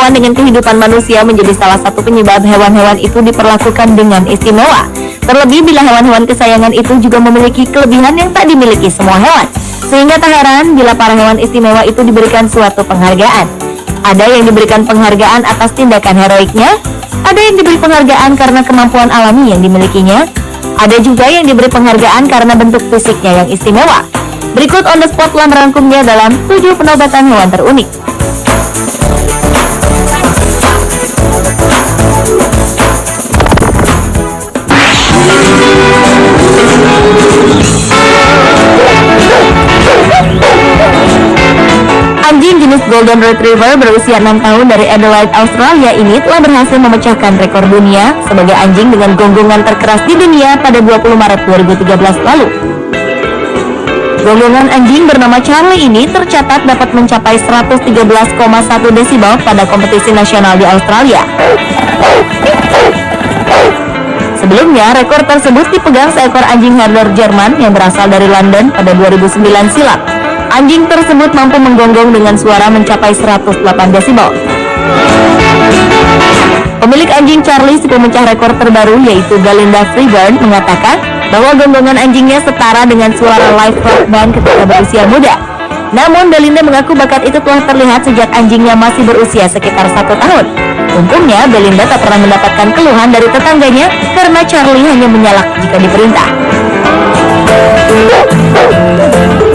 bersentuhan dengan kehidupan manusia menjadi salah satu penyebab hewan-hewan itu diperlakukan dengan istimewa. Terlebih bila hewan-hewan kesayangan itu juga memiliki kelebihan yang tak dimiliki semua hewan. Sehingga tak heran bila para hewan istimewa itu diberikan suatu penghargaan. Ada yang diberikan penghargaan atas tindakan heroiknya, ada yang diberi penghargaan karena kemampuan alami yang dimilikinya, ada juga yang diberi penghargaan karena bentuk fisiknya yang istimewa. Berikut On The Spot telah merangkumnya dalam 7 penobatan hewan terunik. Anjing jenis Golden Retriever berusia 6 tahun dari Adelaide, Australia ini telah berhasil memecahkan rekor dunia sebagai anjing dengan gonggongan terkeras di dunia pada 20 Maret 2013 lalu. Gonggongan anjing bernama Charlie ini tercatat dapat mencapai 113,1 desibel pada kompetisi nasional di Australia. Sebelumnya, rekor tersebut dipegang seekor anjing Herder Jerman yang berasal dari London pada 2009 silam. Anjing tersebut mampu menggonggong dengan suara mencapai 108 desibel. Pemilik anjing Charlie si pemecah rekor terbaru yaitu Galinda Freeburn mengatakan bahwa gonggongan anjingnya setara dengan suara live rock band ketika berusia muda. Namun Belinda mengaku bakat itu telah terlihat sejak anjingnya masih berusia sekitar 1 tahun. Untungnya Belinda tak pernah mendapatkan keluhan dari tetangganya karena Charlie hanya menyalak jika diperintah.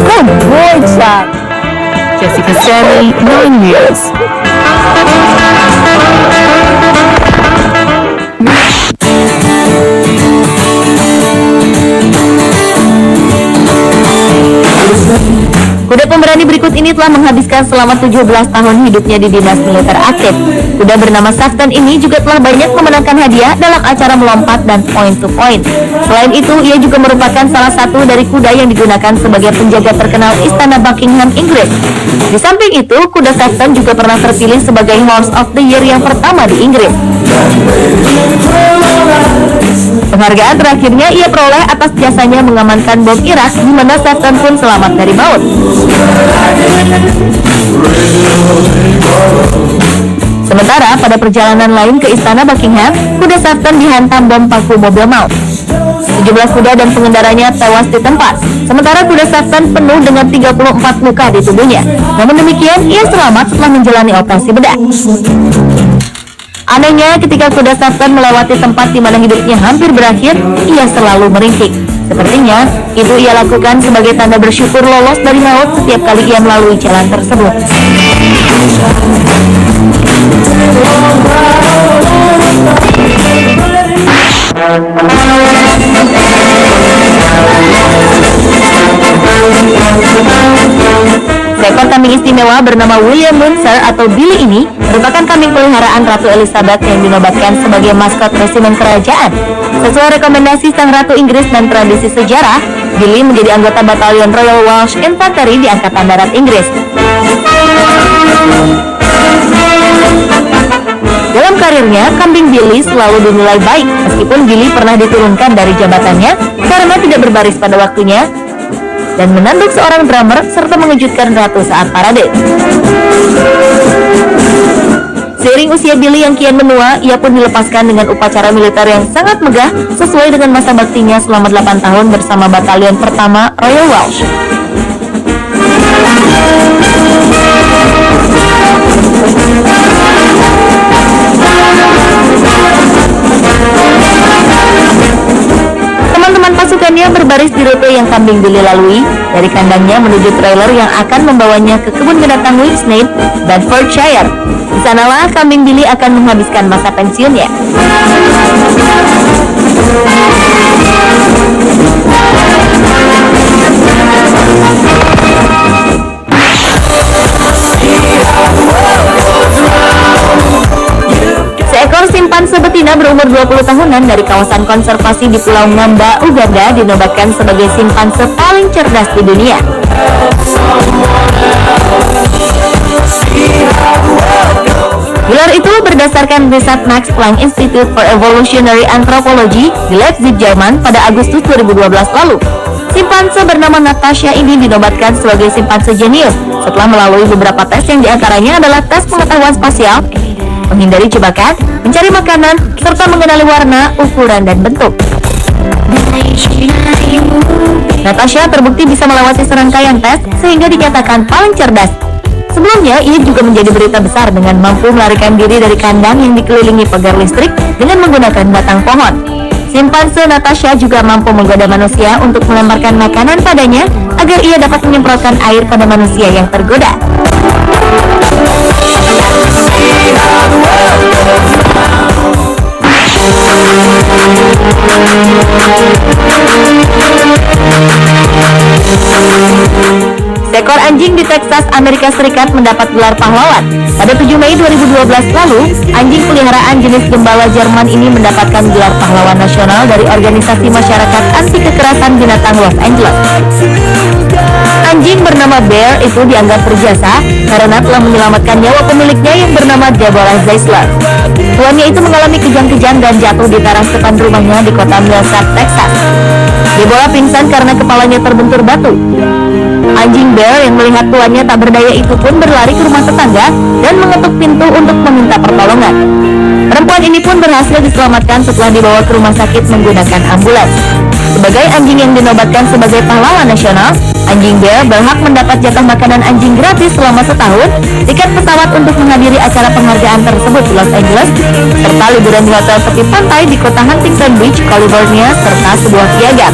Good boy, son. Jessica Sammy, 9 years. Kuda pemberani berikut ini telah menghabiskan selama 17 tahun hidupnya di dinas militer aktif. Kuda bernama Safton ini juga telah banyak memenangkan hadiah dalam acara melompat dan point to point. Selain itu, ia juga merupakan salah satu dari kuda yang digunakan sebagai penjaga terkenal Istana Buckingham, Inggris. Di samping itu, kuda Safton juga pernah terpilih sebagai Horse of the Year yang pertama di Inggris. Penghargaan terakhirnya ia peroleh atas jasanya mengamankan bom Irak, di mana Safton pun selamat dari maut. Sementara pada perjalanan lain ke Istana Buckingham, kuda Safton dihantam bom paku mobil maut. 17 kuda dan pengendaranya tewas di tempat. Sementara kuda Safton penuh dengan 34 luka di tubuhnya. Namun demikian, ia selamat setelah menjalani operasi bedah. Anehnya, ketika kuda Safton melewati tempat di mana hidupnya hampir berakhir, ia selalu meringkik. Sepertinya, itu ia lakukan sebagai tanda bersyukur lolos dari maut setiap kali ia melalui jalan tersebut. Seekor kambing istimewa bernama William Munzer atau Billy ini merupakan kambing peliharaan Ratu Elizabeth yang dinobatkan sebagai maskot resimen kerajaan. Sesuai rekomendasi sang Ratu Inggris dan tradisi sejarah, Billy menjadi anggota batalion Royal Welsh Infantry di Angkatan Darat Inggris. Dalam karirnya, kambing Billy selalu dinilai baik meskipun Billy pernah diturunkan dari jabatannya karena tidak berbaris pada waktunya dan menanduk seorang drummer serta mengejutkan ratu saat parade. Seiring usia Billy yang kian menua, ia pun dilepaskan dengan upacara militer yang sangat megah sesuai dengan masa baktinya selama 8 tahun bersama batalion pertama Royal Welsh. Teman-teman pasukannya berbaris di rute yang kambing Billy lalui, dari kandangnya menuju trailer yang akan membawanya ke kebun binatang Winsnade, Bedfordshire. Di sanalah kambing Billy akan menghabiskan masa pensiunnya. Seekor simpanse betina berumur 20 tahunan dari kawasan konservasi di Pulau Ngamba, Uganda dinobatkan sebagai simpanse paling cerdas di dunia. Gelar itu berdasarkan riset Max Planck Institute for Evolutionary Anthropology di Leipzig, Jerman pada Agustus 2012 lalu. Simpanse bernama Natasha ini dinobatkan sebagai simpanse jenius setelah melalui beberapa tes yang diantaranya adalah tes pengetahuan spasial, menghindari jebakan, mencari makanan, serta mengenali warna, ukuran, dan bentuk. Natasha terbukti bisa melewati serangkaian tes sehingga dinyatakan paling cerdas. Sebelumnya, ia juga menjadi berita besar dengan mampu melarikan diri dari kandang yang dikelilingi pagar listrik dengan menggunakan batang pohon. Simpanse Natasha juga mampu menggoda manusia untuk melemparkan makanan padanya agar ia dapat menyemprotkan air pada manusia yang tergoda. Seekor anjing di Texas, Amerika Serikat mendapat gelar pahlawan. Pada 7 Mei 2012 lalu, anjing peliharaan jenis gembala Jerman ini mendapatkan gelar pahlawan nasional dari organisasi masyarakat anti kekerasan binatang Los Angeles. Anjing bernama Bear itu dianggap berjasa karena telah menyelamatkan nyawa pemiliknya yang bernama Deborah Zeisler. Tuannya itu mengalami kejang-kejang dan jatuh di teras depan rumahnya di kota Millsap, Texas. Deborah pingsan karena kepalanya terbentur batu. Anjing Bear yang melihat tuannya tak berdaya itu pun berlari ke rumah tetangga dan mengetuk pintu untuk meminta pertolongan. Perempuan ini pun berhasil diselamatkan setelah dibawa ke rumah sakit menggunakan ambulans. Sebagai anjing yang dinobatkan sebagai pahlawan nasional, anjing Bear berhak mendapat jatah makanan anjing gratis selama setahun, tiket pesawat untuk menghadiri acara penghargaan tersebut di Los Angeles, serta liburan di hotel tepi pantai di kota Huntington Beach, California, serta sebuah piagam.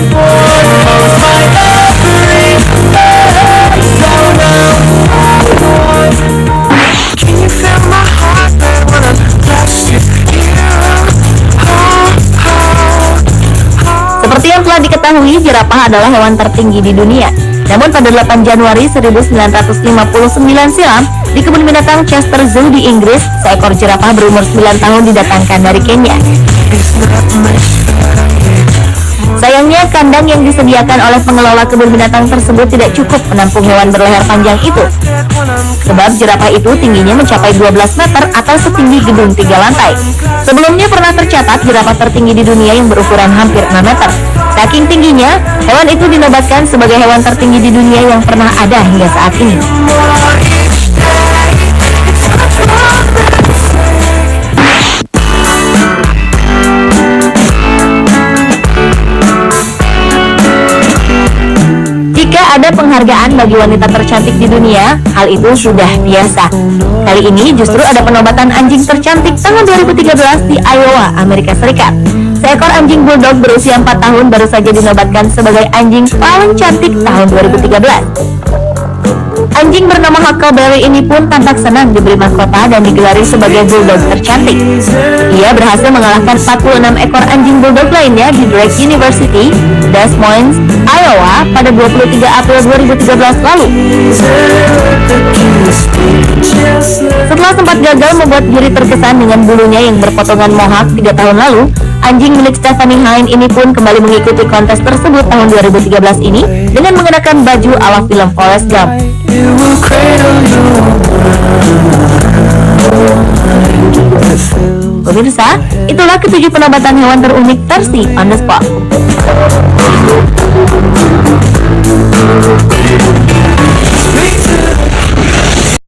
Seperti yang telah diketahui, jerapah adalah hewan tertinggi di dunia. Namun pada 8 Januari 1959 silam, di kebun binatang Chester Zoo di Inggris, seekor jerapah berumur 9 tahun didatangkan dari Kenya. Sayangnya, kandang yang disediakan oleh pengelola kebun binatang tersebut tidak cukup menampung hewan berleher panjang itu. Sebab jerapah itu tingginya mencapai 12 meter atau setinggi gedung 3 lantai. Sebelumnya pernah tercatat jerapah tertinggi di dunia yang berukuran hampir 6 meter. Saking tingginya, hewan itu dinobatkan sebagai hewan tertinggi di dunia yang pernah ada hingga saat ini. Ada penghargaan bagi wanita tercantik di dunia, hal itu sudah biasa. Kali ini justru ada penobatan anjing tercantik tahun 2013 di Iowa, Amerika Serikat. Seekor anjing bulldog berusia 4 tahun baru saja dinobatkan sebagai anjing paling cantik tahun 2013. Anjing bernama Huckleberry ini pun tampak senang diberi mahkota dan digelari sebagai bulldog tercantik. Ia berhasil mengalahkan 46 ekor anjing bulldog lainnya di Drake University, Des Moines, Iowa pada 23 April 2013 lalu. Setelah sempat gagal membuat diri terkesan dengan bulunya yang berpotongan mohawk 3 tahun lalu, anjing milik Stephanie Hine ini pun kembali mengikuti kontes tersebut tahun 2013 ini dengan mengenakan baju ala film Forrest Gump. Pemirsa, itulah ketujuh penobatan hewan terunik versi On The Spot.